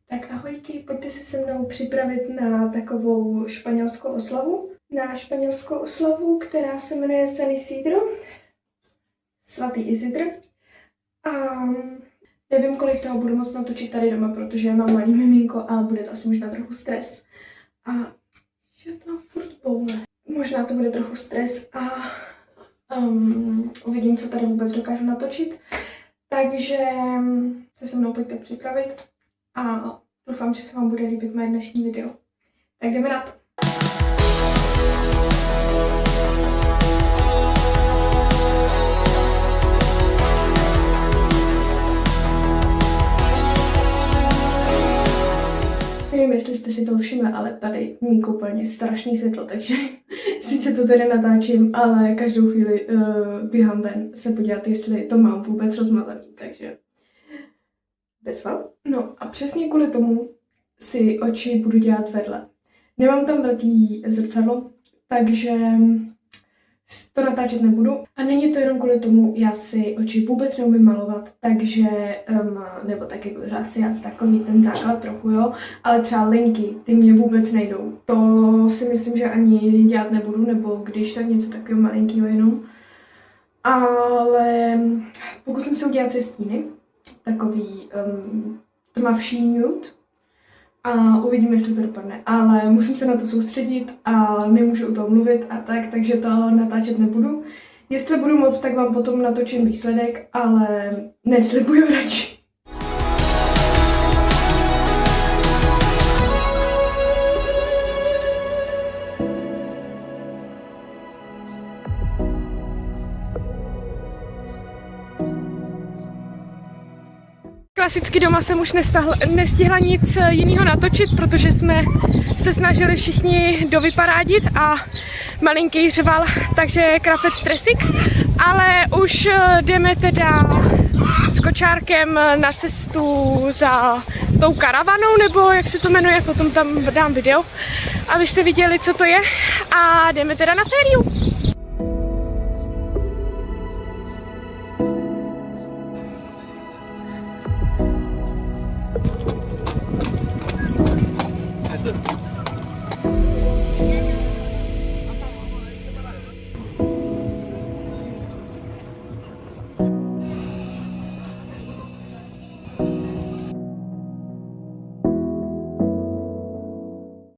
Tak ahojky, pojďte se se mnou připravit na takovou španělskou oslavu. Na španělskou oslavu, která se jmenuje San Isidro, svatý Isidr. A nevím, kolik toho budu moc natočit tady doma, protože mám malý miminko a bude to asi možná trochu stres. A že to furt boule. Možná to bude trochu stres a uvidím, co tady vůbec dokážu natočit. Takže se mnou pojďte připravit a doufám, že se vám bude líbit moje dnešní video. Tak jdeme na to. Nevím, jestli jste si to všimli, ale tady mý koupelně je strašný světlo, takže sice to tady natáčím, ale každou chvíli běhám ven se podívat, jestli to mám vůbec rozmazaný, takže bezva. No a přesně kvůli tomu si oči budu dělat vedle. Nemám tam velký zrcadlo, takže to natáčet nebudu. A není to jenom kvůli tomu, já si oči vůbec neumím malovat, takže, nebo tak jako řasy a takový ten základ trochu, jo, ale třeba linky, ty mě vůbec nejdou. To si myslím, že ani dělat nebudu, nebo když tak něco takového malinkého jenom. Ale pokusím se udělat si stíny, takový tmavší nude, a uvidíme, jestli to dopadne. Ale musím se na to soustředit a nemůžu o tom mluvit a tak, takže to natáčet nebudu. Jestli budu moc, tak vám potom natočím výsledek, ale neslibuju radši. Klasicky doma jsem už nestihla nic jiného natočit, protože jsme se snažili všichni dovyparádit a malinký řval, takže krapec stresik, ale už jdeme teda s kočárkem na cestu za tou karavanou, nebo jak se to jmenuje, potom tam dám video, abyste viděli, co to je, a jdeme teda na fériu.